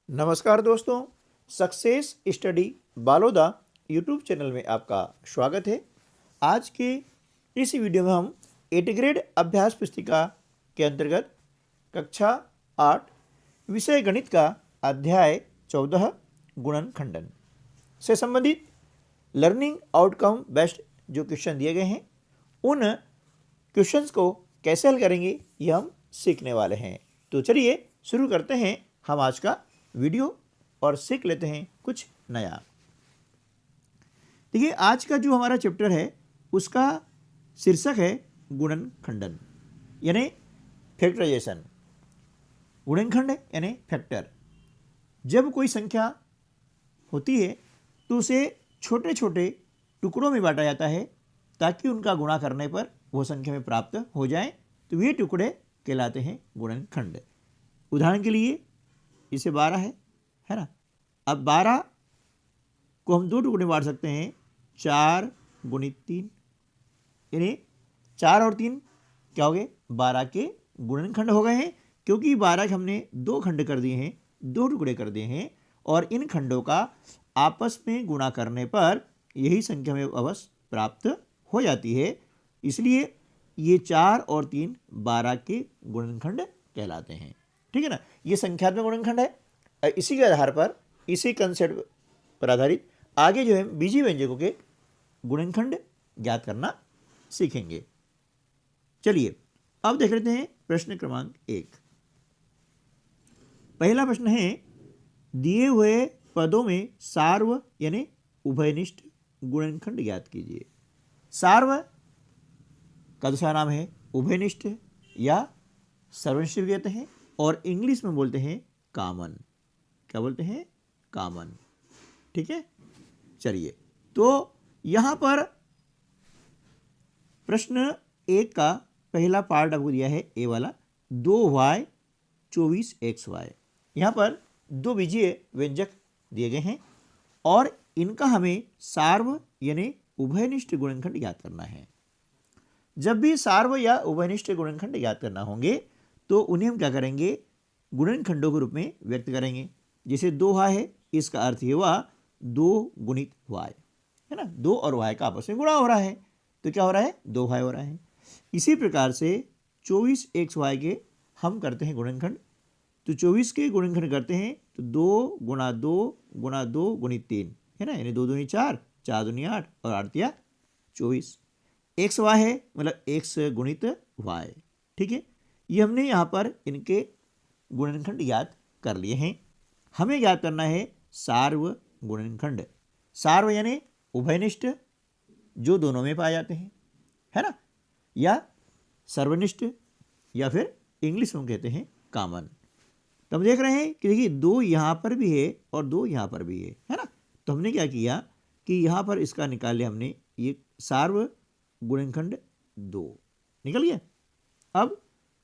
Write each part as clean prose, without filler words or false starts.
नमस्कार दोस्तों, success study Baloda YouTube channel में आपका स्वागत है। आज के इस वीडियो में हम 8th ग्रेड अभ्यास पुस्तिका के अंतर्गत कक्षा 8 विषय गणित का अध्याय 14 गुणनखंडन से संबंधित लर्निंग आउटकम बेस्ड जो क्वेश्चन दिए गए हैं उन क्वेश्चंस को कैसे हल करेंगे ये हम सीखने वाले हैं। तो चलिए शुरू करते हैं हम आज का वीडियो और सीख लेते हैं कुछ नया। देखिए, आज का जो हमारा चैप्टर है उसका शीर्षक है गुणनखंडन यानी फैक्टराइजेशन। गुणनखंड यानी फैक्टर। जब कोई संख्या होती है तो उसे छोटे छोटे टुकड़ों में बांटा जाता है ताकि उनका गुणा करने पर वो संख्या में प्राप्त हो जाए, तो ये टुकड़े कहलाते हैं गुणनखंड। उदाहरण के लिए इसे 12 है ना। अब 12 को हम दो टुकड़े में बांट सकते हैं, 4 गुणित 3, यानी 4 और 3 क्या हो गए, 12 के गुणनखंड हो गए हैं, क्योंकि 12 के हमने दो खंड कर दिए हैं, दो टुकड़े कर दिए हैं, और इन खंडों का आपस में गुणा करने पर यही संख्या में अवश्य प्राप्त हो जाती है। इसलिए ये 4 और 3 12 के गुणनखंड कहलाते हैं। ठीक है ना। ये संख्यात्मक गुणनखंड है। इसी के आधार पर, इसी कंसेप्ट पर आधारित आगे जो है बीजीय व्यंजकों के गुणनखंड ज्ञात करना सीखेंगे। चलिए अब देख लेते हैं प्रश्न क्रमांक 1। पहला प्रश्न है, दिए हुए पदों में सार्व यानी उभयनिष्ठ गुणनखंड ज्ञात कीजिए। सार्व का दूसरा नाम है उभयनिष्ठ या सर्वनिष्ठ भी कहते हैं, और इंग्लिश में बोलते हैं कॉमन। क्या बोलते हैं? कॉमन। ठीक है। चलिए, तो यहां पर प्रश्न 1 का पहला पार्ट आपको दिया है ए वाला, 2y 24xy। यहां पर दो बीजीय व्यंजक दिए गए हैं और इनका हमें सार्व यानी उभयनिष्ठ गुणनखंड ज्ञात करना है। जब भी सार्व या उभयनिष्ठ गुणनखंड ज्ञात करना होंगे तो उन्हें हम क्या करेंगे, गुणनखंडों के रूप में व्यक्त करेंगे। जैसे 2y है, इसका अर्थ ये हुआ 2 गुणित y, है ना। 2 और y का आपस में गुणा हो रहा है, तो क्या हो रहा है, 2y हो रहा है। इसी प्रकार से 24xy के हम करते हैं गुणनखंड, तो 24 के गुणनखंड करते हैं तो 2 गुणा 2 गुणा 2 गुणित 3, है ना, यानी 2 दूनी 4, 4 दूनी 8 और 8 दिया 24। xy है मतलब x गुणित y। ठीक है। ये हमने यहाँ पर इनके गुणनखंड ज्ञात कर लिए हैं। हमें ज्ञात करना है सार्व गुणनखंड। सार्व यानी उभयनिष्ठ जो दोनों में पाए जाते हैं, है ना, या सर्वनिष्ठ, या फिर इंग्लिश में कहते हैं कॉमन। तो हम देख रहे हैं कि देखिए 2 यहाँ पर भी है और 2 यहाँ पर भी है ना। तो हमने क्या किया कि यहाँ पर इसका निकाल लिया हमने, ये सार्व गुणनखंड 2 निकल गया। अब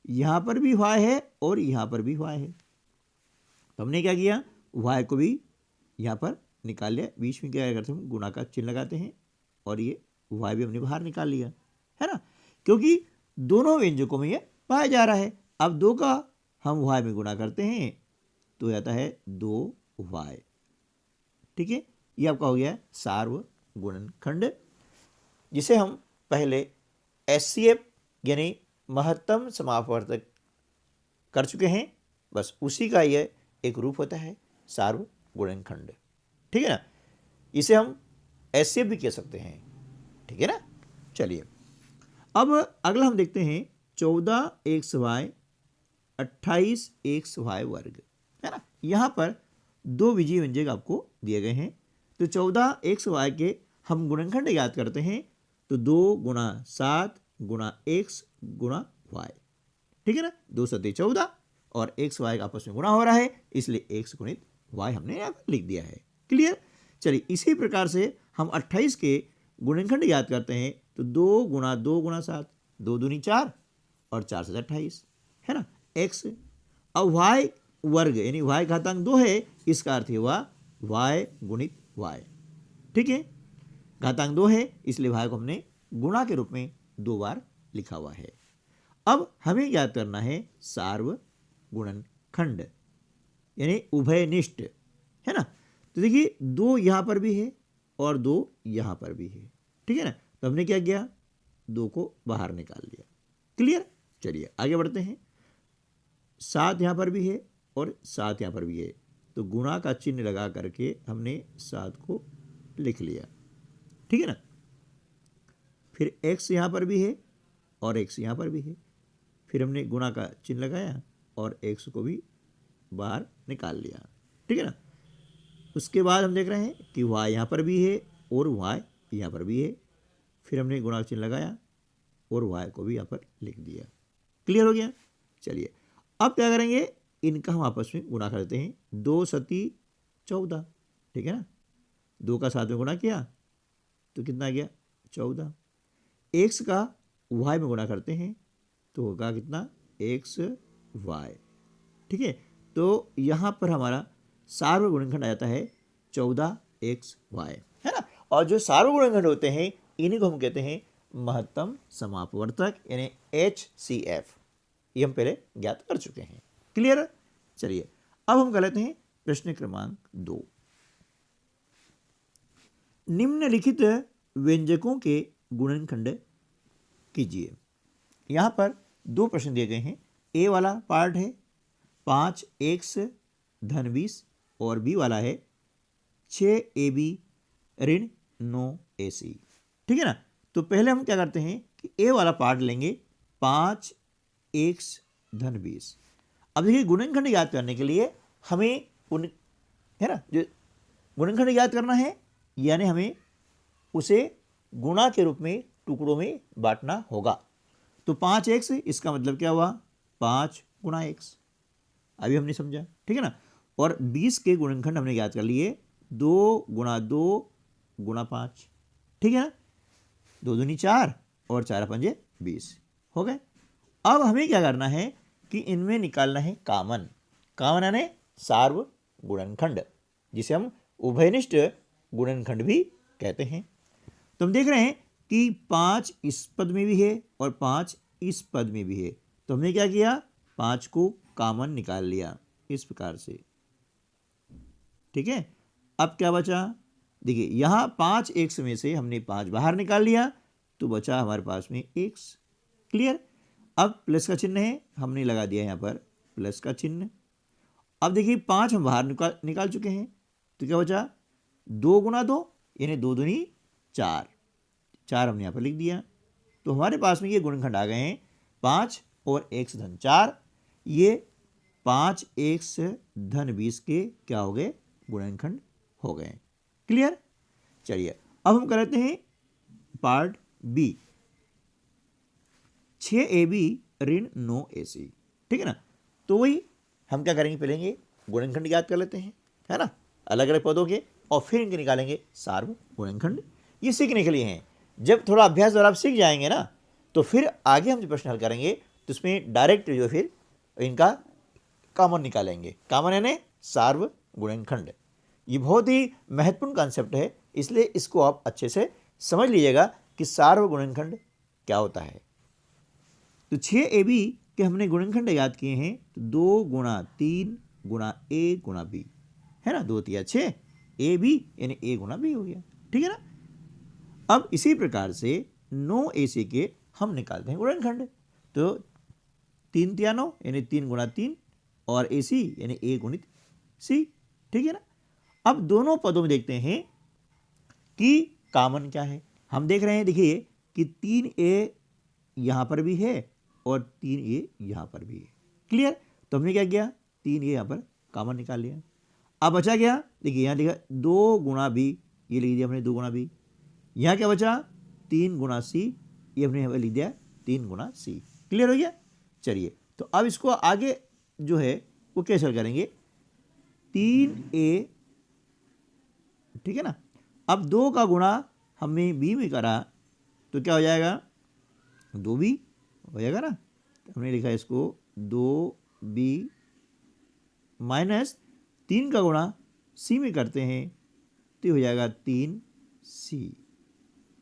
यहाँ पर भी y है और यहाँ पर भी y है, तो हमने क्या किया, y को भी यहाँ पर निकाल लिया। बीच में क्या करते हैं, गुणा का चिन्ह लगाते हैं, और ये y भी हमने बाहर निकाल लिया, है ना, क्योंकि दोनों व्यंजकों में ये पाया जा रहा है। अब 2 का हम y में गुणा करते हैं तो जाता है 2y। ठीक है। ये आपका हो गया सार्व गुणनखंड, जिसे हम पहले SCF यानी महत्तम समापवर्तक कर चुके हैं। बस उसी का यह एक रूप होता है सार्व गुणनखंड। ठीक है ना। इसे हम SCF भी कह सकते हैं। ठीक है ना। चलिए अब अगला हम देखते हैं 14xy 28xy वर्ग, है ना। यहाँ पर दो बीजीय व्यंजक आपको दिए गए हैं, तो 14xy के हम गुणनखंड याद करते हैं, तो 2 गुणा 7 गुणा x गुणा y। ठीक है ना। 2 7 14 और x y का आपस में गुणा हो रहा है, इसलिए x गुणित y हमने यहाँ पर लिख दिया है। क्लियर। चलिए इसी प्रकार से हम 28 के गुणनखंड याद करते हैं, तो 2 गुणा 2 गुणा 7, 2 दूनी 4 और 4 से 28, है ना, x। अब y वर्ग यानी y घातांक 2 है, इसका अर्थ हुआ y गुणित y। ठीक है। घातांक 2 है, इसलिए y को हमने गुणा के रूप में 2 बार लिखा हुआ है। अब हमें याद करना है सार्व गुणनखंड। यानी उभयनिष्ठ, है ना। तो देखिए 2 यहाँ पर भी है और 2 यहाँ पर भी है, ठीक है ना। तो हमने क्या किया, 2 को बाहर निकाल लिया। क्लियर। चलिए आगे बढ़ते हैं। 7 यहाँ पर भी है और 7 यहाँ पर भी है, तो गुणा का चिन्ह लगा करके हमने 7 को लिख लिया, ठीक है ना। फिर x यहाँ पर भी है और x यहाँ पर भी है, फिर हमने गुणा का चिन्ह लगाया और x को भी बाहर निकाल लिया, ठीक है ना। उसके बाद हम देख रहे हैं कि y यहाँ पर भी है और y यहाँ पर भी है, फिर हमने गुणा का चिन्ह लगाया और y को भी यहाँ पर लिख दिया। क्लियर हो गया। चलिए अब क्या करेंगे, इनका हम आपस में गुणा करते हैं। 2 सती 14, ठीक है ना। 2 का 7 में गुणा किया तो कितना आ गया, 14। x का y में गुणा करते हैं तो होगा कितना, x y, ठीक है। तो यहाँ पर हमारा सार्वगुणनखंड आ जाता है 14xy, है ना। और जो सार्वगुणनखंड होते हैं इन्हीं को हम कहते हैं महत्तम समापवर्तक, यानी HCF। ये हम पहले ज्ञात कर चुके हैं। क्लियर। चलिए अब हम कर लेते हैं प्रश्न क्रमांक 2। निम्नलिखित व्यंजकों के गुणनखंड कीजिए। यहाँ पर 2 प्रश्न दिए गए हैं। ए वाला पार्ट है 5x धन 20 और बी वाला है 6ab ऋण 9ac, ठीक है ना। तो पहले हम क्या करते हैं कि ए वाला पार्ट लेंगे 5x धन 20। अब देखिए गुणनखंड याद करने के लिए हमें उन, है ना, जो गुणनखंड याद करना है, यानी हमें उसे गुणा के रूप में टुकड़ों में बांटना होगा। तो 5x, इसका मतलब क्या हुआ, 5 गुणा x। अभी हमने समझा, ठीक है ना। और 20 के गुणनखंड हमने याद कर लिए, 2 गुणा 2 गुणा 5, ठीक है ना। 2 दूनी 4 और 4 पंजे 20 हो गए। अब हमें क्या करना है कि इनमें निकालना है कामन। कामन यानी सार्व गुणनखंड, जिसे हम उभयनिष्ठ गुणनखंड भी कहते हैं। तो हम देख रहे हैं कि 5 इस पद में भी है और 5 इस पद में भी है। तो हमने क्या किया, 5 को कामन निकाल लिया इस प्रकार से, ठीक है। अब क्या बचा, देखिए यहाँ 5x में से हमने 5 बाहर निकाल लिया तो बचा हमारे पास में x। क्लियर। अब प्लस का चिन्ह है, हमने लगा दिया यहाँ पर प्लस का चिन्ह। अब देखिए 5 हम बाहर निकाल चुके हैं, तो क्या बचा, 2 गुणा 2 यानी 2 दूनी 4, 4 हमने यहाँ पर लिख दिया। तो हमारे पास में ये गुणनखंड आ गए हैं 5 और x धन 4। ये 5x धन 20 के क्या हो गए, गुणनखंड हो गए। क्लियर। चलिए अब हम कर लेते हैं पार्ट बी, 6ab ऋण 9ac, ठीक है ना। तो वही हम क्या करेंगे, पहले गुणनखंड याद कर लेते हैं, है ना, अलग अलग पदों के, और फिर इनके निकालेंगे सार्व गुणनखंड। ये सीखने के लिए हैं। जब थोड़ा अभ्यास द्वारा आप सीख जाएंगे ना, तो फिर आगे हम जो प्रश्न हल करेंगे तो उसमें डायरेक्ट जो फिर इनका कॉमन निकालेंगे। कॉमन यानी सार्व गुणनखंड। ये बहुत ही महत्वपूर्ण कॉन्सेप्ट है, इसलिए इसको आप अच्छे से समझ लीजिएगा कि सार्व गुणनखंड क्या होता है। तो 6ab के हमने गुणनखंड याद किए हैं, तो 2 गुणा 3 गुणा a गुणा b, है ना। 2 तिया 6, ab यानी a गुणा b हो गया, ठीक है ना। अब इसी प्रकार से 9ac के हम निकालते हैं गुणनखंड। तो 3 तिया 9 यानी 3 गुणा 3 और ac यानी a गुणित c, ठीक है ना। अब दोनों पदों में देखते हैं कि कॉमन क्या है। हम देख रहे हैं, देखिए कि 3a यहाँ पर भी है और 3a यहाँ पर भी है। क्लियर। तो हमने क्या किया, 3a यहाँ पर कॉमन निकाल लिया। अब बचा क्या, देखिए यहाँ लिखा 2 गुणा b, ये लिख दिया हमने 2 गुणा b। यहाँ क्या बचा, 3 गुणा c, ये हमने यहाँ लिख दिया 3 गुणा c। क्लियर हो गया। चलिए तो अब इसको आगे जो है वो कैसे हल करेंगे, 3a, ठीक है ना। अब 2 का गुणा हमने b में करा तो क्या हो जाएगा, 2b हो जाएगा ना। तो हमने लिखा इसको 2b माइनस 3 का गुणा c में करते हैं तो हो जाएगा 3c,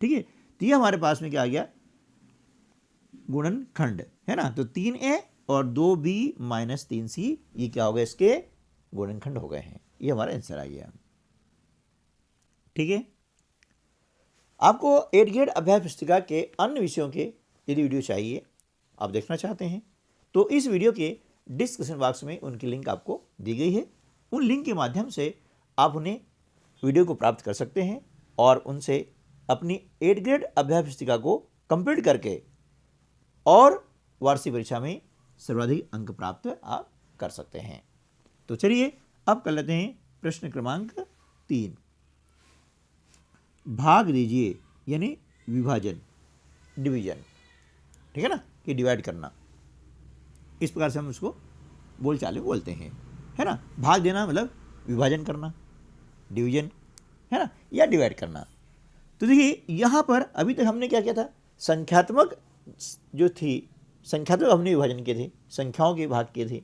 ठीक है। तो ये हमारे पास में क्या आ गया, गुणनखंड, है ना। तो 3a और 2b माइनस 3c, ये क्या होगा, इसके गुणनखंड हो गए हैं। ये हमारा आंसर आ गया। ठीक है, आपको 8th ग्रेड अभ्यास पुस्तिका के अन्य विषयों के यदि वीडियो चाहिए, आप देखना चाहते हैं, तो इस वीडियो के डिस्क्रिप्शन बॉक्स में उनकी लिंक आपको दी गई है। उन लिंक के माध्यम से आप उन्हें वीडियो को प्राप्त कर सकते हैं और उनसे अपनी 8th ग्रेड अभ्यास पुस्तिका को कंप्लीट करके और वार्षिक परीक्षा में सर्वाधिक अंक प्राप्त आप कर सकते हैं। तो चलिए अब कर लेते हैं प्रश्न क्रमांक 3। भाग दीजिए यानी विभाजन, डिवीजन, ठीक है ना, कि डिवाइड करना, इस प्रकार से हम उसको बोलचाल में बोलते हैं, है ना। भाग देना मतलब विभाजन करना, डिवीजन, है ना, या डिवाइड करना। तो देखिए यहाँ पर अभी तक हमने क्या किया था, संख्यात्मक जो थी, संख्यात्मक हमने विभाजन किए थे, संख्याओं के भाग किए थे।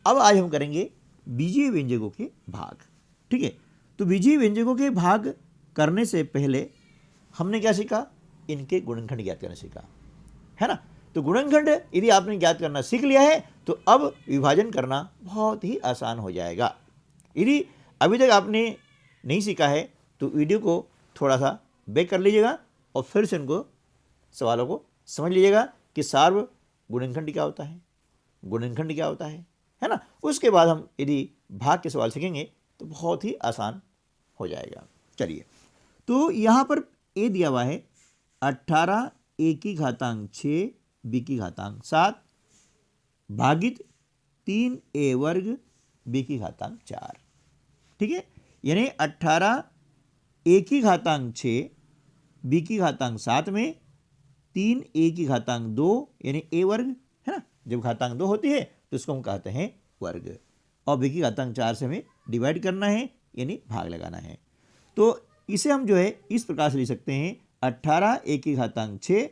अब आज हम करेंगे बीजीय व्यंजकों के भाग। ठीक है, तो बीजीय व्यंजकों के भाग करने से पहले हमने क्या सीखा, इनके गुणनखंड ज्ञात करना सीखा, है ना। तो गुणनखंड यदि आपने ज्ञात करना सीख लिया है तो अब विभाजन करना बहुत ही आसान हो जाएगा। यदि अभी तक आपने नहीं सीखा है तो वीडियो को थोड़ा सा बैक कर लीजिएगा और फिर से उनको सवालों को समझ लीजिएगा कि सार्व गुणनखंड क्या होता है, गुणनखंड क्या होता है ना। उसके बाद हम यदि भाग के सवाल सीखेंगे तो बहुत ही आसान हो जाएगा। चलिए, तो यहाँ पर ए दिया हुआ है 18 ए की घातांक 6 बी की घातांक 7 भागित 3 ए वर्ग बी की घातांक 4। ठीक है, यानी 18 ए की घातांक 6 बी की घातांक 7 में 3 ए की घातांक 2 यानी ए वर्ग, है ना। जब घातांक 2 होती है तो इसको हम कहते हैं वर्ग, और बी की घातांक 4 से हमें डिवाइड करना है यानी भाग लगाना है। तो इसे हम जो है इस प्रकार से लिख सकते हैं 18 ए की घातांक 6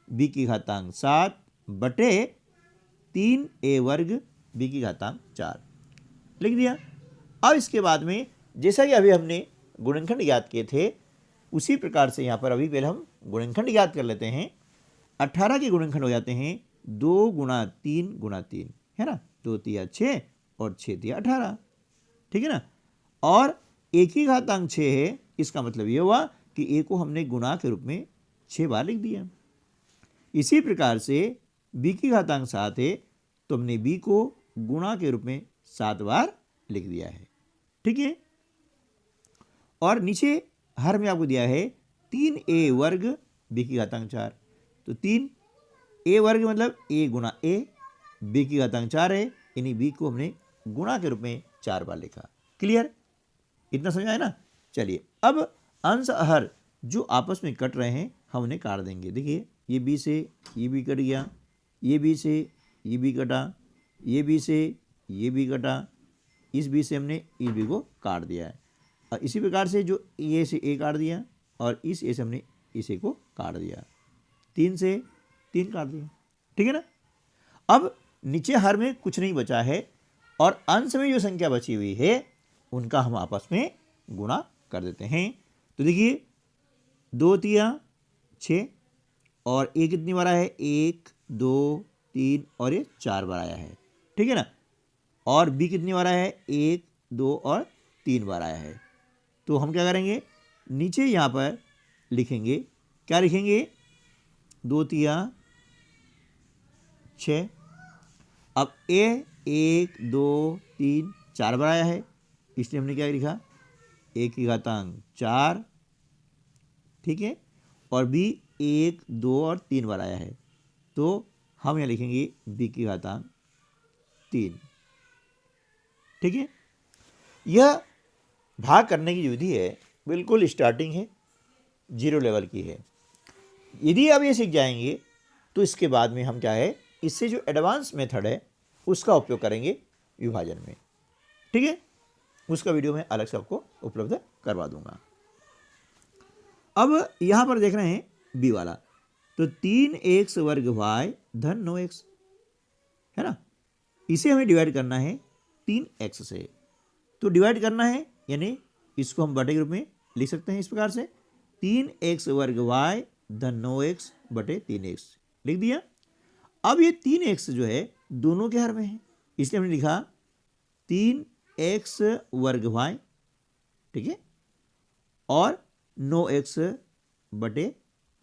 बी की घातांक 7 बटे 3 ए वर्ग बी की घातांक 4 लिख दिया। अब इसके बाद में जैसा कि अभी हमने गुणनखंड ज्ञात किए थे उसी प्रकार से यहाँ पर अभी पहले हम गुणनखंड ज्ञात कर लेते हैं। 18 के गुणनखंड हो जाते हैं 2 गुणा 3 गुणा 3, है ना, 2 तिया 6 और 6 तिया 18, ठीक है ना। और ए की घातांक 6 है, इसका मतलब ये हुआ कि ए को हमने गुणा के रूप में 6 बार लिख दिया। इसी प्रकार से बी की घातांक 7 है तो हमने बी को गुणा के रूप में 7 बार लिख दिया है। ठीक है, और नीचे हर में आपको दिया है 3 ए वर्ग बी की घातांक 4, तो 3 ए वर्ग मतलब ए गुणा ए, बी की घातांक 4 है यानी बी को हमने गुणा के रूप में 4 बार लिखा। क्लियर, इतना समझ आया ना। चलिए, अब अंश हर जो आपस में कट रहे हैं हम उन्हें काट देंगे। देखिए, ये बी से ये भी कट गया, ये बी से ये भी कटा, ये बी से ये भी कटा, इस बी से हमने इस बी को काट दिया है। और इसी प्रकार से जो ए से ए काट दिया और इस ए से हमने इस ए को काट दिया, 3 से 3 काट दिया। ठीक है ना। अब नीचे हर में कुछ नहीं बचा है और अंश में जो संख्या बची हुई है उनका हम आपस में गुणा कर देते हैं। तो देखिए 2 तिया 6 और ए कितनी बार आया है, 1 2 3 और ये 4 बार आया है। ठीक है ना। और बी कितनी बार आया है, 1 2 और 3 बार आया है। तो हम क्या करेंगे, नीचे यहाँ पर लिखेंगे, क्या लिखेंगे, 2 तिया 6। अब ए 1 2 3 4 बार आया है इसलिए हमने क्या लिखा, ए की घातांक 4, ठीक है, और बी 1 2 और 3 बार आया है तो हम यहाँ लिखेंगे बी की घातांक 3। ठीक है, यह भाग करने की जो विधि है बिल्कुल स्टार्टिंग है, 0 लेवल की है। यदि आप ये सीख जाएंगे तो इसके बाद में हम क्या है, इससे जो एडवांस मेथड है उसका उपयोग करेंगे विभाजन में। ठीक है, उसका वीडियो मैं अलग से आपको उपलब्ध करवा दूंगा। अब यहां पर देख रहे हैं बी वाला, तो 3x वर्ग y धन 9x, है ना। इसे हमें डिवाइड करना है 3x से, तो डिवाइड करना है यानी इसको हम बटे के रूप में लिख सकते हैं इस प्रकार से, 3x वर्ग y धन 9x बटे 3x लिख दिया। अब ये 3x जो है दोनों के हर में है इसलिए हमने लिखा 3 एक्स वर्ग वाई, ठीक है, और 9x बटे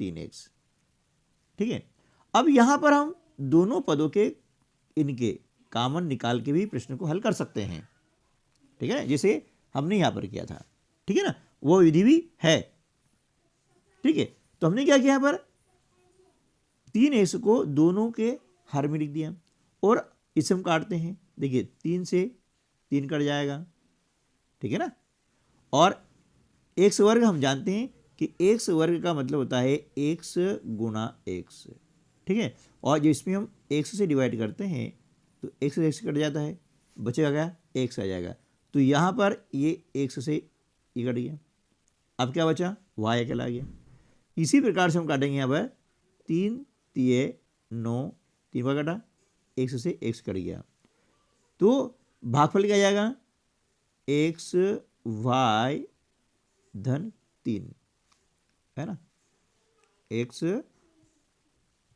3x, ठीक है। अब यहां पर हम दोनों पदों के इनके कॉमन निकाल के भी प्रश्न को हल कर सकते हैं, ठीक है, जैसे हमने यहां पर किया था, ठीक है ना, वो विधि भी है, ठीक है। तो हमने क्या किया यहां पर 3x को दोनों के हर में लिख दिया और इसे हम काटते हैं, देखिए 3 से 3 कट जाएगा, ठीक है ना, और x वर्ग हम जानते हैं कि x वर्ग का मतलब होता है x गुणा x, ठीक है, और जो इसमें हम x से डिवाइड करते हैं तो x से x कट जाता है, बचेगा क्या, x आ जाएगा। तो यहाँ पर ये x से ये कट गया, अब क्या बचा, y अकेला आ गया। इसी प्रकार से हम काटेंगे यहाँ पर 3 तिये 9, 3 बार कटा, x से x कट गया, तो भागफल क्या जाएगा, x y धन 3, है ना, x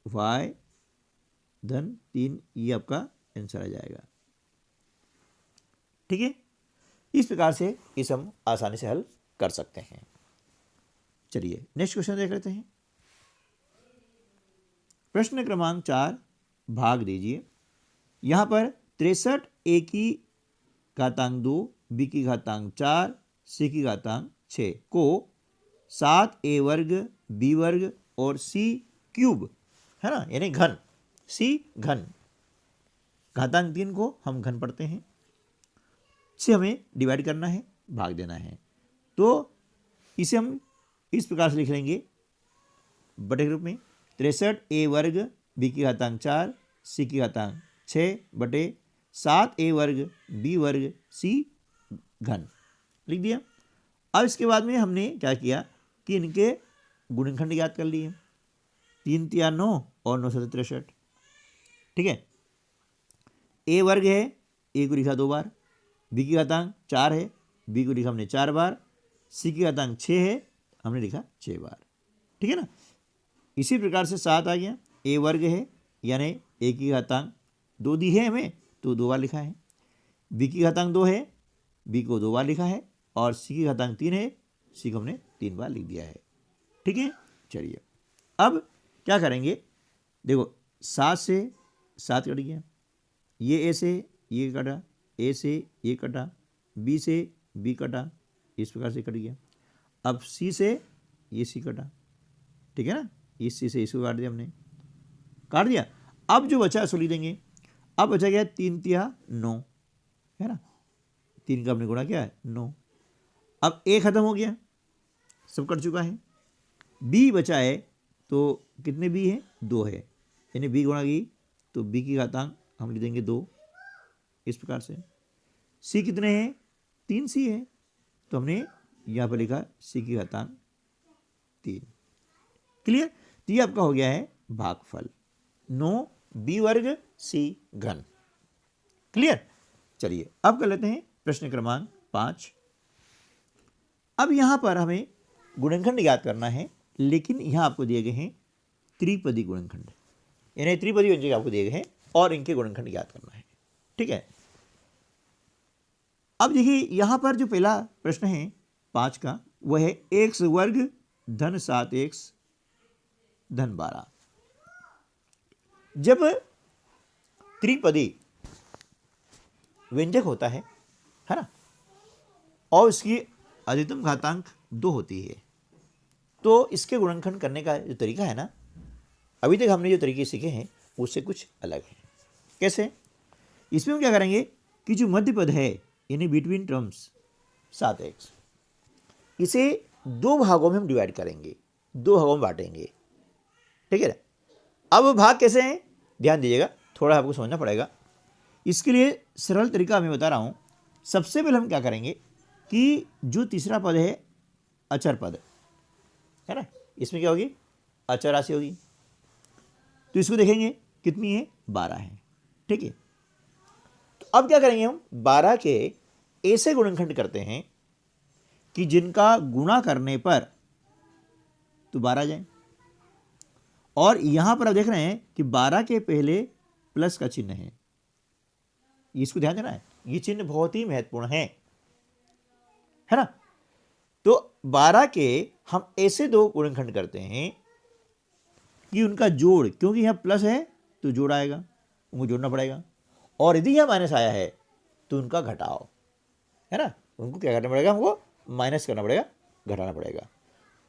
y धन 3, ये आपका आंसर आ जाएगा, ठीक है। इस प्रकार से इसे हम आसानी से हल कर सकते हैं। चलिए नेक्स्ट क्वेश्चन देख लेते हैं। प्रश्न क्रमांक 4 भाग दीजिए। यहां पर 63 a की घातांक 2 b की घातांक 4 c की घातांक 6 को 7a वर्ग b वर्ग और c क्यूब, है ना, यानी घन, c घन, घातांक 3 को हम घन पढ़ते हैं, से हमें डिवाइड करना है, भाग देना है। तो इसे हम इस प्रकार से लिख लेंगे बटे के रूप में 63 a वर्ग b की घातांक 4 c की घातांक 6 बटे 7a वर्ग b वर्ग c घन, लिख दिया। अब इसके बाद में हमने क्या किया कि इनके गुणनखंड याद कर लिए, 3 तिया 9 और 9 7 63, ठीक है। a वर्ग है, a को लिखा 2 बार, b की घातांक 4 है, b को लिखा हमने 4 बार, c की घातांक 6 है, हमने लिखा 6 बार, ठीक है ना। इसी प्रकार से 7 आ गया, a वर्ग है यानी a की घातांक 2 दी है हमें तो 2 बार लिखा है, b की घातांक 2 है, b को 2 बार लिखा है, और c की घातांक 3 है, c को हमने 3 बार लिख दिया है, ठीक है। चलिए अब क्या करेंगे, देखो 7 से 7 कट गया, ये a से ये कटा, a से ये कटा, b से b कटा, इस प्रकार से कट गया। अब c से ये c कटा, ठीक है ना, इस c से इसको काट दिया हमने, काट दिया। अब जो बचा सो लिख देंगे। अब बचा गया 3 तिया 9, है ना, 3 का हमने गुणा किया है 9। अब a खत्म हो गया, सब कट चुका है, b बचा है, तो कितने b है, 2 है, यानी b गुणा की तो b की घातांक हम लिख देंगे 2, इस प्रकार से। c कितने हैं, 3c है, तो हमने यहाँ पर लिखा c की घातांक 3, क्लियर। तो ये आपका हो गया है भागफल 9 b वर्ग c घन, क्लियर। चलिए अब कर लेते हैं प्रश्न क्रमांक 5। अब यहां पर हमें गुणनखंड याद करना है, लेकिन यहां आपको दिए गए हैं त्रिपदी गुणनखंड, यानी त्रिपदी व्यंजक आपको दिए गए हैं और इनके गुणनखंड याद करना है, ठीक है। अब देखिए यहां पर जो पहला प्रश्न है 5 का, वह है x वर्ग धन 7x धन 12। जब त्रिपदी व्यंजक होता है ना, और उसकी अधिकतम घातांक 2 होती है, तो इसके गुणनखंड करने का जो तरीका है ना, अभी तक हमने जो तरीके सीखे हैं उससे कुछ अलग है। कैसे, इसमें हम क्या करेंगे कि जो मध्य पद है यानी बिटवीन टर्म्स 7x, इसे 2 भागों में हम डिवाइड करेंगे, 2 भागों में बांटेंगे, ठीक है ना। अब भाग कैसे हैं ध्यान दीजिएगा, थोड़ा आपको समझना पड़ेगा। इसके लिए सरल तरीका मैं बता रहा हूं। सबसे पहले हम क्या करेंगे कि जो तीसरा पद है अचर पद है ना, इसमें क्या होगी, अचर राशि होगी, तो इसको देखेंगे कितनी है, 12 है, ठीक है। तो अब क्या करेंगे हम 12 के ऐसे गुणनखंड करते हैं कि जिनका गुणा करने पर तो 12 जाए, और यहां पर आप देख रहे हैं कि 12 के पहले प्लस का चिन्ह है, इसको ध्यान देना है, ये चिन्ह बहुत ही महत्वपूर्ण है ना। तो 12 के हम ऐसे दो गुणनखंड करते हैं कि उनका जोड़, क्योंकि यहाँ प्लस है तो जोड़ आएगा, उनको जोड़ना पड़ेगा, और यदि यहाँ माइनस आया है तो उनका घटाओ, है ना, उनको क्या करना पड़ेगा, हमको माइनस करना पड़ेगा, घटाना पड़ेगा।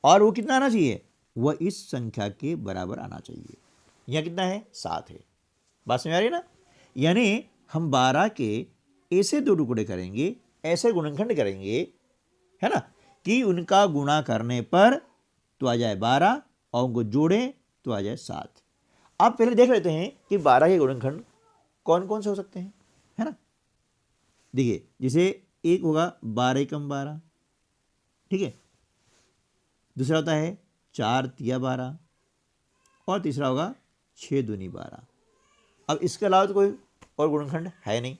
और वो कितना आना चाहिए, वह इस संख्या के बराबर आना चाहिए। यहाँ कितना है, 7 है। बात समझ आ रही है ना। यानी हम 12 के ऐसे दो टुकड़े करेंगे, ऐसे गुणनखंड करेंगे, है ना, कि उनका गुणा करने पर तो आ जाए 12 और उनको जोड़े तो आ जाए 7। अब पहले देख लेते हैं कि 12 के गुणनखंड कौन कौन से हो सकते हैं, है ना। देखिए, जैसे एक होगा 12 एकम 12, ठीक है। दूसरा होता है 4 तिया 12, और तीसरा होगा 6 दूनी 12। अब इसके अलावा तो कोई और गुणनखंड है नहीं।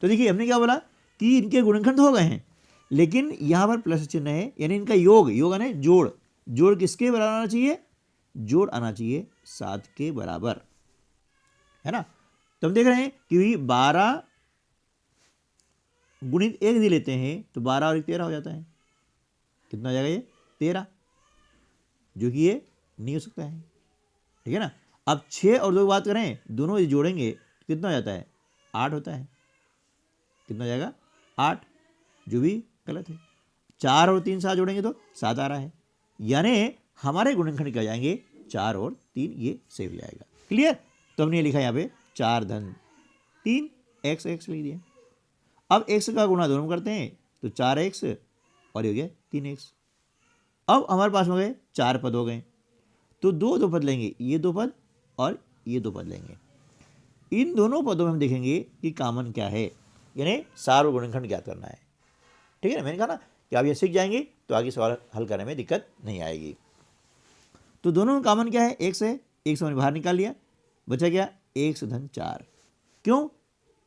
तो देखिए, हमने क्या बोला कि इनके गुणनखंड हो गए हैं, लेकिन यहाँ पर प्लस चिन्ह है, यानी इनका योग आना जोड़। जोड़ किसके बराबर आना चाहिए, जोड़ आना चाहिए 7 के बराबर, है ना। तो हम देख रहे हैं कि 12 गुणित 1 यदि लेते हैं तो 12 और 1 13 हो जाता है। कितना हो जाएगा, ये 13, जो कि ये नहीं हो सकता है, ठीक है ना। अब 6 और 2 की बात करें, दोनों यदि जोड़ेंगे तो कितना हो जाता है, 8 होता है। कितना हो जाएगा, 8, जो भी गलत है। 4 और 3 साथ जोड़ेंगे तो 7 आ रहा है, यानी हमारे गुणनखंड क्या जाएंगे, 4 और 3, ये सही हो जाएगा। क्लियर। तो हमने लिखा यहाँ पे 4 धन 3 x लिख दिया। अब x का गुणा दोनों करते हैं तो 4x और ये हो गया 3x। अब हमारे पास हो गए 4 पद हो गए, तो दो पद लेंगे, ये 2 पद और ये 2 पद लेंगे। इन दोनों पदों में हम देखेंगे कि कॉमन क्या है, यानी सार्व गुणनखंड ज्ञात करना है, ठीक है ना। मैंने कहा ना कि आप ये सीख जाएंगे तो आगे सवाल हल करने में दिक्कत नहीं आएगी। तो दोनों में कॉमन क्या है, x है, x हमने बाहर निकाल लिया, बचा क्या, x धन 4। क्यों,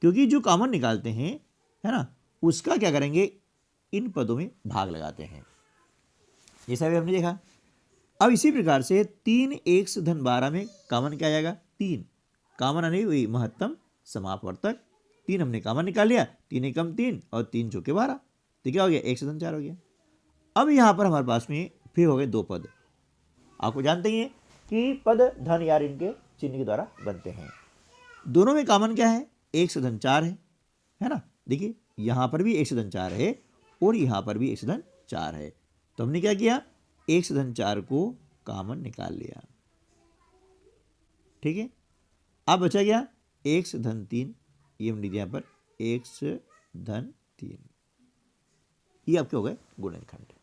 क्योंकि जो कॉमन निकालते हैं, है ना, उसका क्या करेंगे, इन पदों में भाग लगाते हैं, जैसा भी हमने देखा। अब इसी प्रकार से 3x धन 12 में कॉमन क्या आ जाएगा, 3। कॉमन आने हुई महत्तम समापवर्तक, 3 हमने कॉमन निकाल लिया, 3 एकम 3 और 3 चौके 12, तो क्या हो गया, x धन 4 हो गया। अब यहाँ पर हमारे पास में फिर हो गए 2 पद। आपको जानते ही हैं कि पद धन यार इनके चिन्ह के द्वारा बनते हैं। दोनों में कॉमन क्या है, x धन 4 है ना। देखिए, यहाँ पर भी x धन 4 है और यहाँ पर भी x धन 4 है। तो हमने क्या किया, x धन 4 को कॉमन निकाल लिया, ठीक है। अब बचा गया x धन 3, ये हमने दिया यहाँ पर x धन 3, ये आपके हो गए गुणनखंड।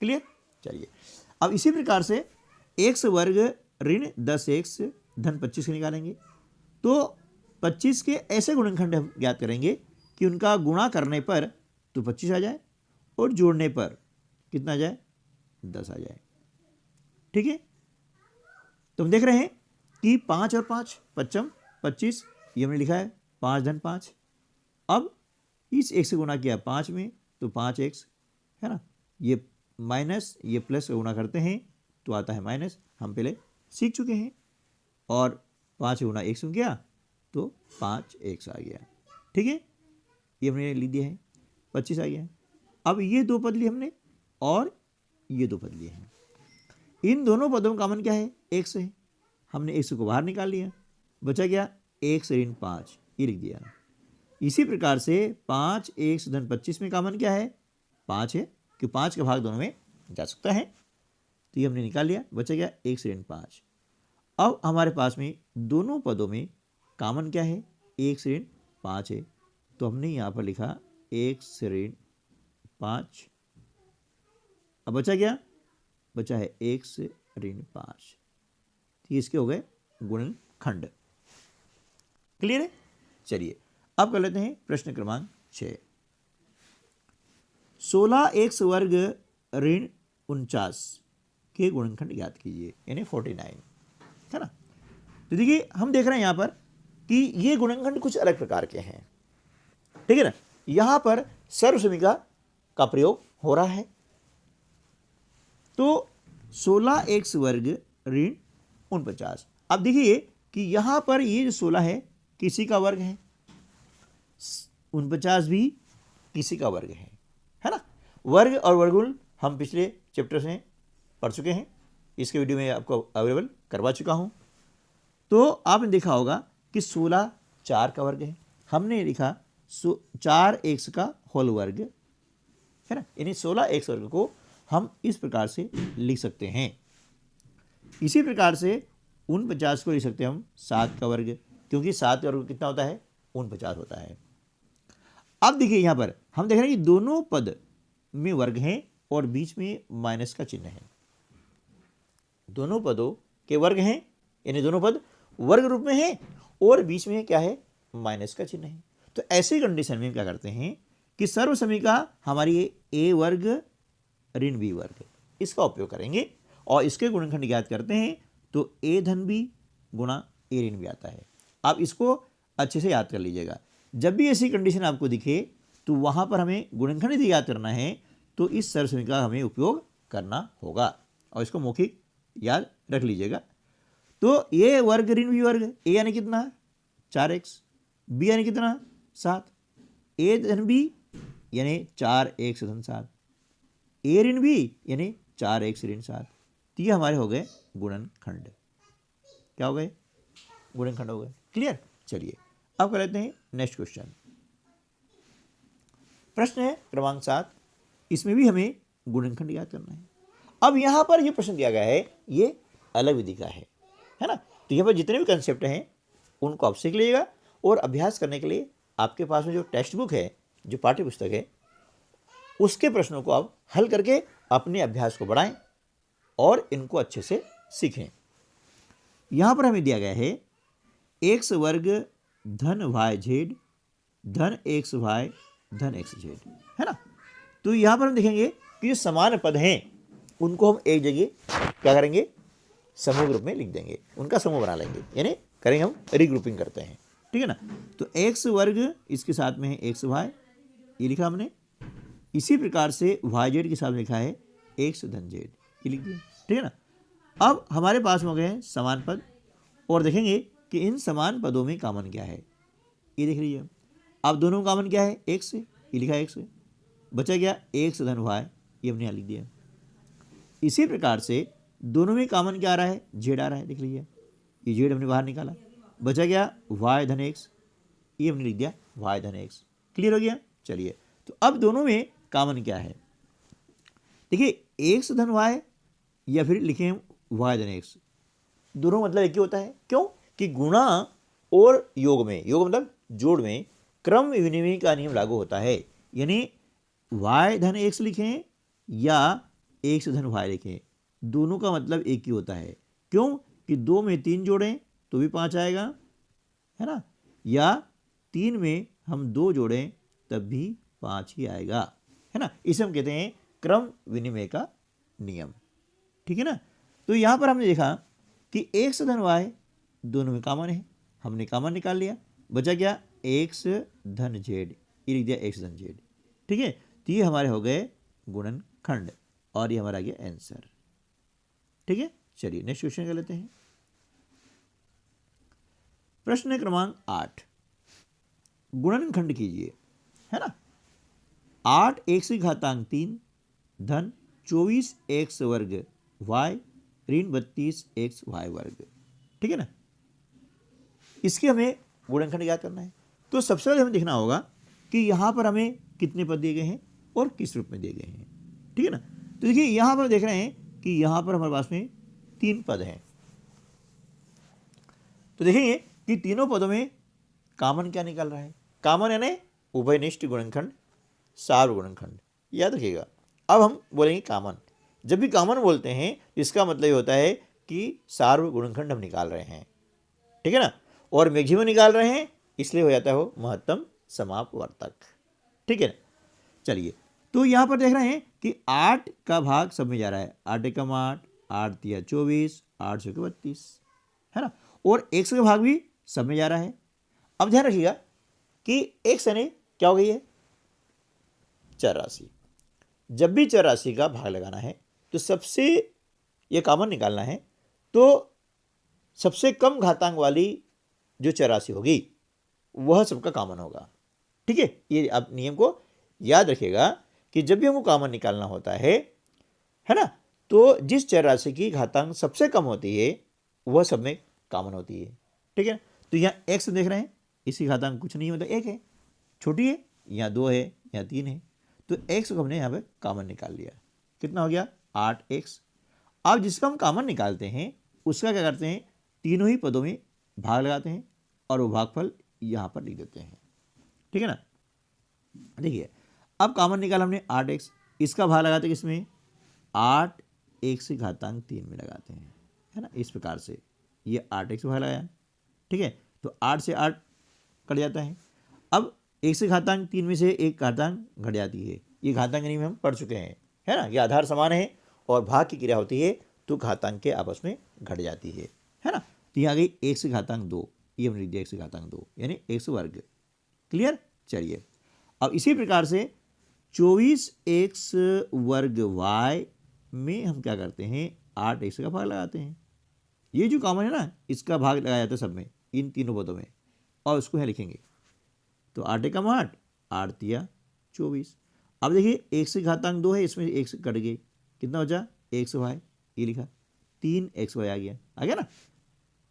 क्लियर। चलिए, अब इसी प्रकार से x वर्ग ऋण 10x धन 25 निकालेंगे। तो 25 के ऐसे गुणनखंड हम ज्ञात करेंगे कि उनका गुणा करने पर तो 25 आ जाए और जोड़ने पर कितना आ जाए, 10 आ जाए, ठीक है। तो हम देख रहे हैं कि 5 और 5 पच्चम 25, ये हमने लिखा है 5 धन 5। अब इस x से गुणा किया 5 में तो 5x, है ना, ये माइनस ये प्लस गुणा करते हैं तो आता है माइनस, हम पहले सीख चुके हैं। और 5 गुणा x हो गया तो 5x आ गया, ठीक है। ये हमने लिख दिया है, 25 आ गया। अब ये 2 पद लिए हमने और ये 2 पद लिए हैं। इन दोनों पदों में कॉमन क्या है, x है, हमने x को बाहर निकाल लिया, बचा गया x ऋण 5, ये लिख दिया। इसी प्रकार से 5x धन 25 में कॉमन क्या है, 5 है, कि 5 का भाग दोनों में जा सकता है, तो ये हमने निकाल लिया, बचा गया x ऋण 5। अब हमारे पास में दोनों पदों में कॉमन क्या है, x ऋण 5 है, तो हमने यहाँ पर लिखा x ऋण 5। अब बचा क्या, बचा है x ऋण 5, तो इसके हो गए गुणनखंड। क्लियर है। चलिए, अब कर लेते हैं प्रश्न क्रमांक 6। 16x वर्ग ऋण 49 के गुणनखंड ज्ञात कीजिए, यानी 49, है ना। तो देखिए, हम देख रहे हैं यहाँ पर कि ये गुणनखंड कुछ अलग प्रकार के हैं, ठीक है ना। यहाँ पर सर्वसमीका का प्रयोग हो रहा है। तो 16x वर्ग ऋण 49। अब देखिए कि यहाँ पर ये जो 16 है किसी का वर्ग है, 49 भी किसी का वर्ग है ना। वर्ग और वर्गमूल हम पिछले चैप्टर्स में पढ़ चुके हैं, इसके वीडियो में आपको अवेलेबल करवा चुका हूँ। तो आपने देखा होगा कि 16 4 का वर्ग है, हमने लिखा 4x का होल वर्ग है ना। यानी 16x वर्ग को हम इस प्रकार से लिख सकते हैं। इसी प्रकार से 49 को लिख सकते हैं हम 7 का वर्ग, क्योंकि 7 का वर्ग कितना होता है, 49 होता है। अब देखिए यहाँ पर हम देख रहे हैं कि दोनों पद में वर्ग हैं और बीच में माइनस का चिन्ह है। दोनों पदों के वर्ग हैं, यानी दोनों पद वर्ग रूप में हैं और बीच में क्या है, माइनस का चिन्ह है। तो ऐसी कंडीशन में क्या करते हैं कि सर्वसमीका हमारी ए वर्ग ऋण बी वर्ग, इसका उपयोग करेंगे और इसके गुणनखंड ज्ञात करते हैं। तो ए धन बी गुणा ए ऋण बी आता है। आप इसको अच्छे से याद कर लीजिएगा। जब भी ऐसी कंडीशन आपको दिखे तो वहाँ पर हमें गुणनखंड यदि याद करना है तो इस सर्वसमीका का हमें उपयोग करना होगा और इसको मौखिक याद रख लीजिएगा। तो ए वर्ग ऋण बी वर्ग, ए यानी कितना 4x, बी यानी कितना 7, ए धन बी यानी 4x धन 7, ए ऋण बी यानी 4x ऋण 7। तो ये हमारे हो गए गुणनखंड। क्या हो गए, गुणनखंड हो गए। क्लियर। चलिए अब कर लेते हैं नेक्स्ट क्वेश्चन। प्रश्न है क्रमांक 7, इसमें भी हमें गुणनखंड याद करना है। अब यहां पर ये प्रश्न दिया गया है, ये अलग विधि का है ना। तो यहाँ पर जितने भी कंसेप्ट हैं उनको आप सीख लीजिएगा और अभ्यास करने के लिए आपके पास में जो टेक्स्ट बुक है, जो पाठ्य पुस्तक है, उसके प्रश्नों को आप हल करके अपने अभ्यास को बढ़ाएं और इनको अच्छे से सीखें। यहाँ पर हमें दिया गया है एक्स वर्ग धन वाई जेड धन एक्स वाई धन एक्स जेड, है ना। तो यहाँ पर हम देखेंगे कि जो समान पद हैं उनको हम एक जगह क्या करेंगे, समूह ग्रुप में लिख देंगे, उनका समूह बना लेंगे, यानी करेंगे हम रीग्रुपिंग करते हैं, ठीक है ना। तो एक्स वर्ग इसके साथ में है एक्स वाई, ये लिखा हमने। इसी प्रकार से वाई जेड के साथ लिखा है एक्स धन जेड, ये लिख दिया, ठीक है ना। अब हमारे पास हो गए हैं समान पद और देखेंगे कि इन समान पदों में कॉमन क्या है, ये देख लीजिए। अब दोनों कॉमन क्या है, एक्स है, ये लिखा है एक्स, बचा गया एक्स धन वाई, ये हमने यहाँ लिख दिया। इसी प्रकार से दोनों में कॉमन क्या आ रहा है, जेड आ रहा है, देख लीजिए, ये जेड हमने बाहर निकाला। बचा गया वाई धन एक्स, ये हमने लिख दिया वाई धन एक्स। क्लियर हो गया। चलिए तो अब दोनों में कॉमन क्या है, देखिए एक्स धन वाई या फिर लिखें वाई धन एक्स, दोनों मतलब एक ही होता है। क्यों कि गुणा और योग में, योग मतलब जोड़ में क्रम विनिमय का नियम लागू होता है। यानी वाई धन एक्स लिखें या एक्स धन वाई लिखें, दोनों का मतलब एक ही होता है। क्यों कि 2 में 3 जोड़ें तो भी 5 आएगा, है ना, या 3 में हम 2 जोड़ें तब भी 5 ही आएगा, है ना। इसे हम कहते हैं क्रम विनिमय का नियम, ठीक है ना। तो यहाँ पर हमने देखा कि एक्स धन वाई दोनों में कॉमन है, हमने कॉमन निकाल लिया। बचा क्या एक्स धन जेड, ये लिख दिया एक्स धन जेड, ठीक है। तो ये हमारे हो गए गुणनखंड और ये हमारा गया आंसर, ठीक है। चलिए नेक्स्ट क्वेश्चन कर लेते हैं। प्रश्न क्रमांक 8, गुणनखंड कीजिए, है ना। 8 एक्स की घातांक 3 धन 24 एक्स वर्ग वाई ऋण 32 एक्स वाई वर्ग, ठीक है ना। इसके हमें गुणनखंड ज्ञात करना है। तो सबसे पहले हमें देखना होगा कि यहाँ पर हमें कितने पद दिए गए हैं और किस रूप में दिए गए हैं, ठीक है ना। तो देखिए यहाँ पर देख रहे हैं कि यहाँ पर हमारे पास में 3 पद हैं। तो देखेंगे कि तीनों पदों में कॉमन क्या निकल रहा है, कॉमन यानी उभयनिष्ठ गुणनखंड, सार्व गुणनखंड, याद रखिएगा। अब हम बोलेंगे कॉमन। जब भी कॉमन बोलते हैं इसका मतलब ये होता है कि सार्व गुणनखंड हम निकाल रहे हैं, ठीक है ना। और मैक्सिमम निकाल रहे हैं इसलिए हो जाता है वो महत्तम समापवर्तक, ठीक है ना। चलिए तो यहाँ पर देख रहे हैं कि 8 का भाग सब में जा रहा है, 8 एकम 8, 8 तिया 24, 8 चौके 32, है ना। और एक्स का भाग भी सब में जा रहा है। अब ध्यान रखिएगा कि एक्स यानी क्या हो गई है, चर राशि। जब भी चर राशि का भाग लगाना है तो सबसे ये कॉमन निकालना है, तो सबसे कम घातांक वाली जो चर राशि होगी वह सबका कॉमन होगा, ठीक है, ये आप नियम को याद रखिएगा कि जब भी हमको कॉमन निकालना होता है ना, तो जिस चर राशि की घातांक सबसे कम होती है वह सब में कॉमन होती है। ठीक है, तो यहाँ x देख रहे हैं, इसकी घातांक कुछ नहीं होता, एक है, छोटी है, यहाँ 2 है, यहाँ 3 है, तो x को हमने यहाँ पे कॉमन निकाल लिया। कितना हो गया? 8x। अब जिसका हम कॉमन निकालते हैं उसका क्या करते हैं, तीनों ही पदों में भाग लगाते हैं और वो भागफल यहाँ पर लिख देते हैं। ठीक है ना, देखिए अब कॉमन निकाला हमने 8x, इसका भाग लगाते हैं किसमें? 8x की घातांक 3 में लगाते हैं, है ना, इस प्रकार से ये 8x भाग लगाया। ठीक है, तो 8 से 8 कट जाता है। अब 1 से घातांक 3 में से एक घातांक घट जाती है, ये घातांक नियम हम पढ़ चुके हैं, है ना, ये आधार समान है और भाग की क्रिया होती है तो घातांक के आपस में घट जाती है ना। तो यहाँ आ गई 1 से घातांक 2, ये हमने लिख दिया 1 से घातांक 2 यानी x वर्ग। क्लियर? चलिए अब इसी प्रकार से 24x वर्ग y में हम क्या करते हैं, 8x का भाग लगाते हैं। ये जो कॉमन है ना, इसका भाग लगाया जाता है सब में, इन तीनों पदों में, और उसको यहाँ लिखेंगे। तो 8 एकम 8, 8 तिया 24। अब देखिए 1 से घातांक 2 है, इसमें 1 से कट गई, कितना बचा? xy, ये लिखा, 3xy आ गया ना।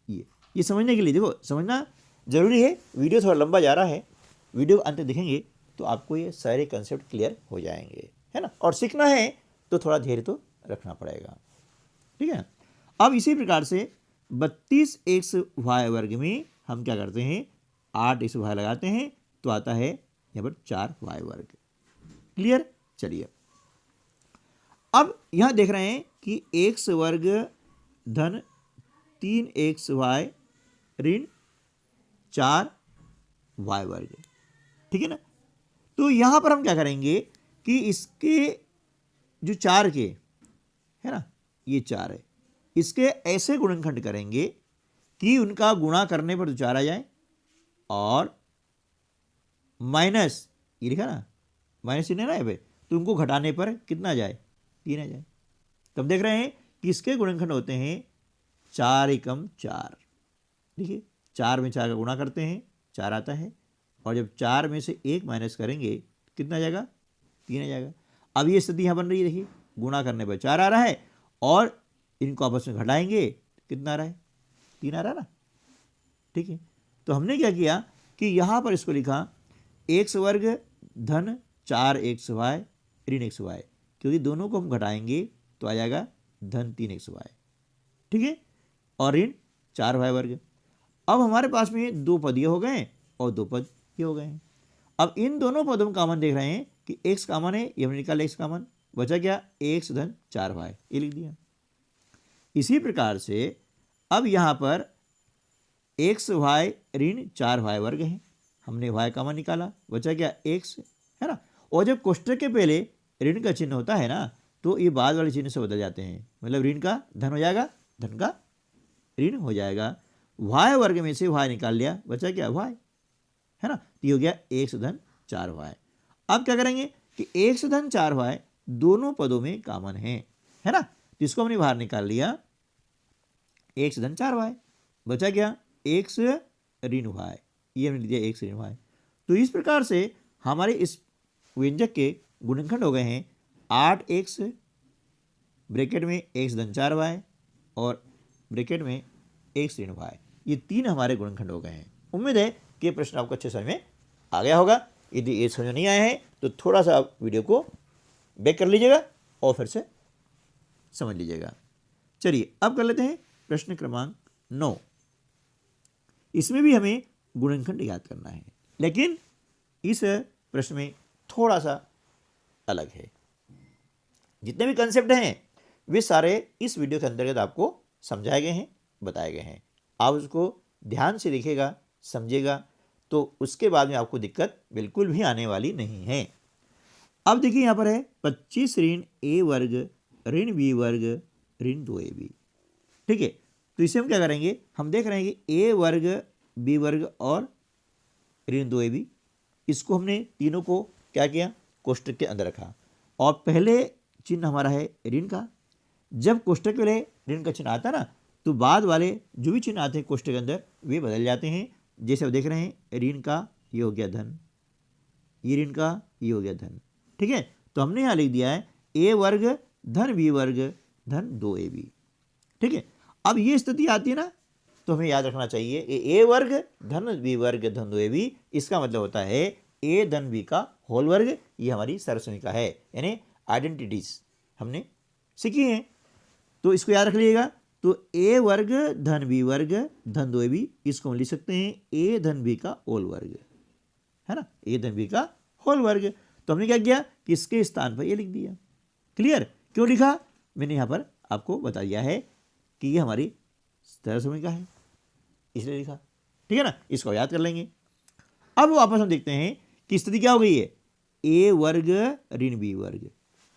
ये समझने के लिए, देखो समझना जरूरी है, वीडियो थोड़ा लंबा जा रहा है, वीडियो अंत देखेंगे तो आपको ये सारे कंसेप्ट क्लियर हो जाएंगे, है ना। और सीखना है तो थोड़ा धैर्य तो रखना पड़ेगा। ठीक है, अब इसी प्रकार से 32xy वर्ग में हम क्या करते हैं, 8xy लगाते हैं तो आता है यहाँ पर 4y वर्ग। क्लियर? चलिए अब यहाँ देख रहे हैं कि x वर्ग धन 3xy ऋण 4y वर्ग। ठीक है ना, तो यहाँ पर हम क्या करेंगे कि इसके जो 4 के, है ना, ये 4 है, इसके ऐसे गुणनखंड करेंगे कि उनका गुणा करने पर 4 आ जाए और माइनस, ये लिखा ना, माइनस चिन्ह है ना यहाँ पे, तो उनको घटाने पर कितना आ जाए? 3 आ जाए। तब देख रहे हैं कि इसके गुणनखंड होते हैं 4 एकम 4। देखिए 4 में 4 का गुणा करते हैं, 4 आता है, और जब 4 में से 1 माइनस करेंगे कितना आ जाएगा? 3 आ जाएगा। अब ये स्थिति यहाँ बन रही है, देखिए गुणा करने पर 4 आ रहा है और इनको आपस में घटाएंगे, कितना आ रहा है? 3 आ रहा है ना। ठीक है, तो हमने क्या किया कि यहाँ पर इसको लिखा x वर्ग धन 4xy ऋण xy, क्योंकि दोनों को हम घटाएंगे तो आ जाएगा धन 3xy। ठीक है, और ऋण 4y वर्ग। अब हमारे पास में 2 पद ये हो गए और 2 पद ये हो गए हैं। अब इन दोनों पदों में कॉमन देख रहे हैं कि x कॉमन है, ये हमने निकाला x कॉमन, बचा क्या? x धन 4y, ये लिख दिया। इसी प्रकार से अब यहाँ पर xy ऋण 4y वर्ग है, हमने y कॉमन निकाला, बचा क्या? x, है ना। और जब कोष्ठक के पहले ऋण का चिन्ह होता है ना, तो ये बाद वाले चिन्ह से बदल जाते हैं, मतलब ऋण का धन हो जाएगा, धन का ऋण हो जाएगा। y वर्ग में से y निकाल लिया, बचा क्या? y, है ना, तो ये हो गया x धन 4y। अब क्या करेंगे कि x धन 4y दोनों पदों में कॉमन है ना, तो इसको हमने बाहर निकाल लिया, x धन 4y, बचा क्या? x ऋण y, ये हमने लिया x ऋण y। तो इस प्रकार से हमारे इस व्यंजक के गुणनखंड हो गए हैं 8x ब्रैकेट में x धन 4y और ब्रैकेट में x ऋण y, ये 3 हमारे गुणनखंड हो गए हैं। उम्मीद है कि प्रश्न आपको अच्छे समझ में आ गया होगा। यदि ये समझ में नहीं आया है तो थोड़ा सा आप वीडियो को बैक कर लीजिएगा और फिर से समझ लीजिएगा। चलिए अब कर लेते हैं प्रश्न क्रमांक 9। इसमें भी हमें गुणनखंड याद करना है, लेकिन इस प्रश्न में थोड़ा सा अलग है। जितने भी कंसेप्ट हैं वे सारे इस वीडियो के अंतर्गत आपको समझाए गए हैं, बताए गए हैं। आप उसको ध्यान से देखिएगा, समझिएगा, तो उसके बाद में आपको दिक्कत बिल्कुल भी आने वाली नहीं है। अब देखिए यहाँ पर है 25 ऋण a वर्ग ऋण b वर्ग ऋण 2ab। ठीक है, तो इसे हम क्या करेंगे, हम देख रहे हैं कि a वर्ग b वर्ग और ऋण 2ab, इसको हमने तीनों को क्या किया, कोष्ठक के अंदर रखा, और पहले चिन्ह हमारा है ऋण का। जब कोष्ठक वाले ऋण का चिन्ह आता ना, तो बाद वाले जो भी चिन्ह आते हैं कोष्ठक के अंदर वे बदल जाते हैं। जैसे आप देख रहे हैं ऋण का ये हो गया धन, ये ऋण का, ये हो गया धन। ठीक है, तो हमने यहाँ लिख दिया है ए वर्ग धन बी वर्ग धन 2ab। ठीक है, अब ये स्थिति आती है ना, तो हमें याद रखना चाहिए ए वर्ग धन बी वर्ग धन 2ab, इसका मतलब होता है ए धन बी का होल वर्ग। ये हमारी सरसमीका है, यानी आइडेंटिटीज हमने सीखी हैं, तो इसको याद रख लीजिएगा। तो ए वर्ग धन बी वर्ग धन 2ab, इसको हम लिख सकते हैं ए धन बी का होल वर्ग, है ना, ए धन बी का होल वर्ग। तो हमने क्या किया कि इसके स्थान पर ये लिख दिया। क्लियर? क्यों लिखा? मैंने यहाँ पर आपको बता दिया है कि ये हमारी सरसमीका है, इसलिए लिखा। ठीक है ना, इसको याद कर लेंगे। अब वापस हम देखते हैं कि स्थिति क्या हो गई है, ए वर्ग ऋण बी वर्ग।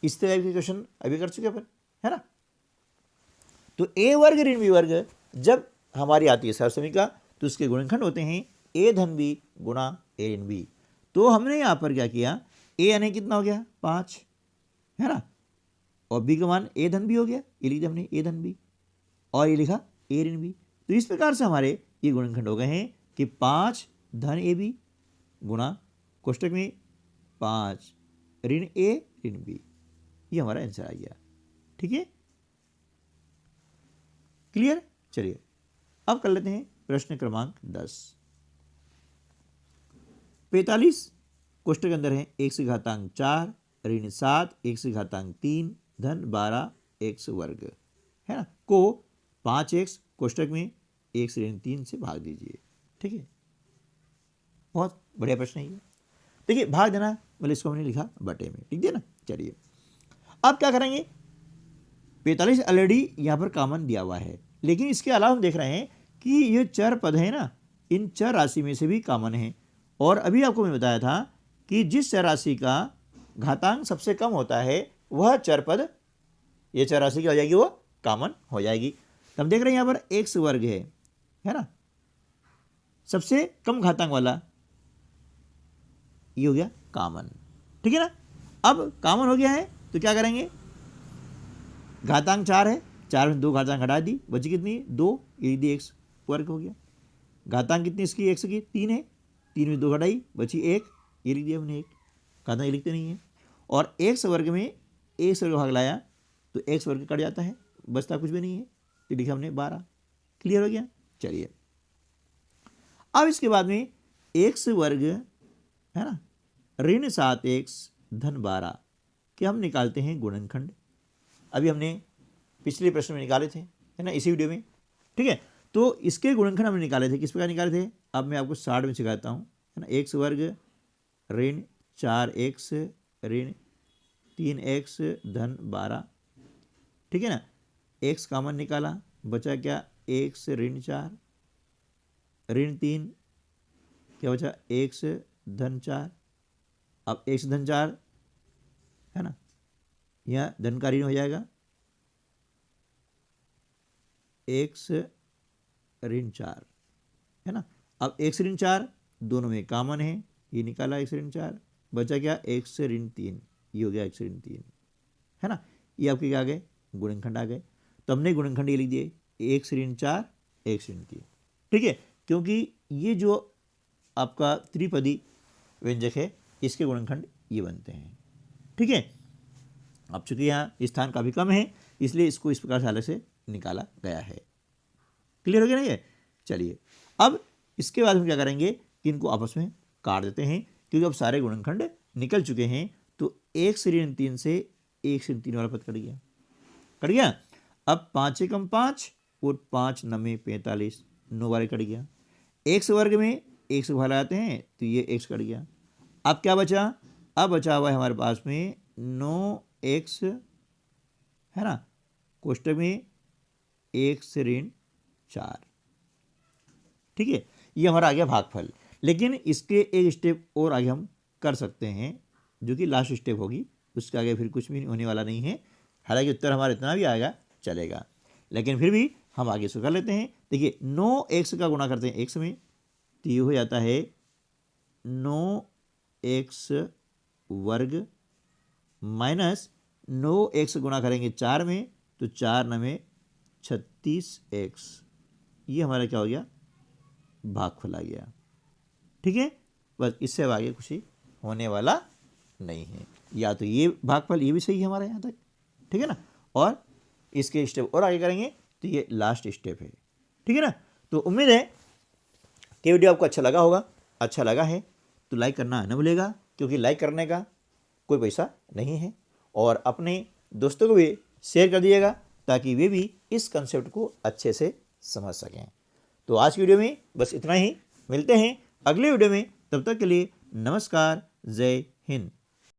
इस तरह के क्वेश्चन अभी कर चुके अपन, है ना। तो ए वर्ग ऋण बी वर्ग जब हमारी आती है सरसमीका, तो उसके गुणनखंड होते हैं ए धन बी गुणा ए ऋण बी। तो हमने यहाँ पर क्या किया, ए यानी कितना हो गया 5, है ना, और बी का मान ए धन बी हो गया, ये लिख दिया हमने ए धन बी, और ये लिखा ए ऋण बी। तो इस प्रकार से हमारे ये गुणनखंड हो गए हैं कि 5 धन ए बी गुणा कोष्टक में 5 ऋण ए ऋण बी। ये हमारा आंसर आ गया। ठीक है, क्लियर? चलिए अब कर लेते हैं प्रश्न क्रमांक 10। 45 कोष्टक के अंदर है 1 से घातांक 4 ऋण 7 1 से घातांक 3 धन 12 x वर्ग, है ना, को 5x कोष्टक में 1 से ऋण 3 से भाग दीजिए। ठीक है, बहुत बढ़िया प्रश्न है ये। देखिए भाग देना मतलब इसको हमने लिखा बटे में, ठीक है ना। चलिए अब क्या करेंगे, 45 ऑलरेडी यहाँ पर कॉमन दिया हुआ है, लेकिन इसके अलावा हम देख रहे हैं कि ये चर पद है ना, इन चर राशि में से भी कॉमन है। और अभी आपको मैं बताया था कि जिस चर राशि का घातांक सबसे कम होता है वह चर पद, ये चर राशि क्या हो जाएगी, वो कॉमन हो जाएगी। तो हम देख रहे हैं यहाँ पर x वर्ग है ना, सबसे कम घातांक वाला, ये हो गया कॉमन। ठीक है ना, अब कॉमन हो गया है तो क्या करेंगे, घातांक 4 है, 4 में 2 घातांक हटा दी, बची कितनी 2, ये दी x वर्ग हो गया। घातांक कितनी इसकी x की 3 है, 3 में 2 घटाई बची 1, ये लिख दिया हमने 1, घातांक ये लिखते नहीं है। और x वर्ग में x वर्ग भाग लाया तो x वर्ग कट जाता है, बचता कुछ भी नहीं है, ये लिखा हमने 12। क्लियर हो गया? चलिए अब इसके बाद में x वर्ग, है ना, ऋण 7x धन 12 के हम निकालते हैं गुणनखंड। अभी हमने पिछले प्रश्न में निकाले थे, है ना, इसी वीडियो में। ठीक है, तो इसके गुणनखंड हमने निकाले थे, किस प्रकार निकाले थे, अब मैं आपको 60 में सिखाता हूँ, है ना। x वर्ग ऋण 4x ऋण 3x धन 12, ठीक है ना, x कॉमन निकाला, बचा क्या x ऋण 4 ऋण 3, क्या बचा x धन 4। अब x धन 4, है ना, यहाँ धन का ऋण हो जाएगा x ऋण 4, है ना। अब x ऋण 4 दोनों में कॉमन है, ये निकाला x ऋण 4, बचा क्या x ऋण 3, ये हो गया x ऋण 3, है ना। ये आपके क्या आ गए, गुणनखंड आ गए। तो हमने गुणनखंड ये लिख दिए x ऋण 4 x ऋण 3। ठीक है, क्योंकि ये जो आपका त्रिपदी व्यंजक है इसके गुणनखंड ये बनते हैं। ठीक है, अब चूंकि यहाँ स्थान काफ़ी कम है इसलिए इसको इस प्रकार से अलग से निकाला गया है। क्लियर हो गया नहीं है? चलिए अब इसके बाद हम क्या करेंगे कि इनको आपस में काट देते हैं, क्योंकि अब सारे गुणनखंड निकल चुके हैं। तो 1 ऋण 3 से 1 ऋण 3 वाला पद कट गया, कट गया। अब 5 एकम 5 और 5 9 45, 9 बार कट गया। x वर्ग में 1 से भाग लगाते हैं तो ये x कट गया। अब क्या बचा, अब बचा हुआ है हमारे पास में 9x, है ना, कोष्टक में 1 ऋण 4। ठीक है, ये हमारा आ गया भागफल। लेकिन इसके एक स्टेप और आगे हम कर सकते हैं, जो कि लास्ट स्टेप होगी, उसके आगे फिर कुछ भी होने वाला नहीं है। हालांकि उत्तर हमारा इतना भी आएगा चलेगा, लेकिन फिर भी हम आगे से कर लेते हैं। देखिए 9x का गुणा करते हैं x में तो ये हो जाता है 9x वर्ग माइनस 9x गुणा करेंगे 4 में तो 4 9 36x, ये हमारा क्या हो गया, भागफल आ गया। ठीक है, बस इससे अब आगे कुछ ही होने वाला नहीं है। या तो ये भागफल ये भी सही है हमारा यहाँ तक, ठीक है ना, और इसके स्टेप और आगे करेंगे तो ये लास्ट स्टेप है, ठीक है ना। तो उम्मीद है कि वीडियो आपको अच्छा लगा होगा। अच्छा लगा है तो लाइक करना न भूलेगा, क्योंकि लाइक करने का कोई पैसा नहीं है, और अपने दोस्तों को भी शेयर कर दीजिएगा ताकि वे भी इस कंसेप्ट को अच्छे से समझ सकें। तो आज की वीडियो में बस इतना ही, मिलते हैं अगले वीडियो में, तब तक के लिए नमस्कार, जय हिंद।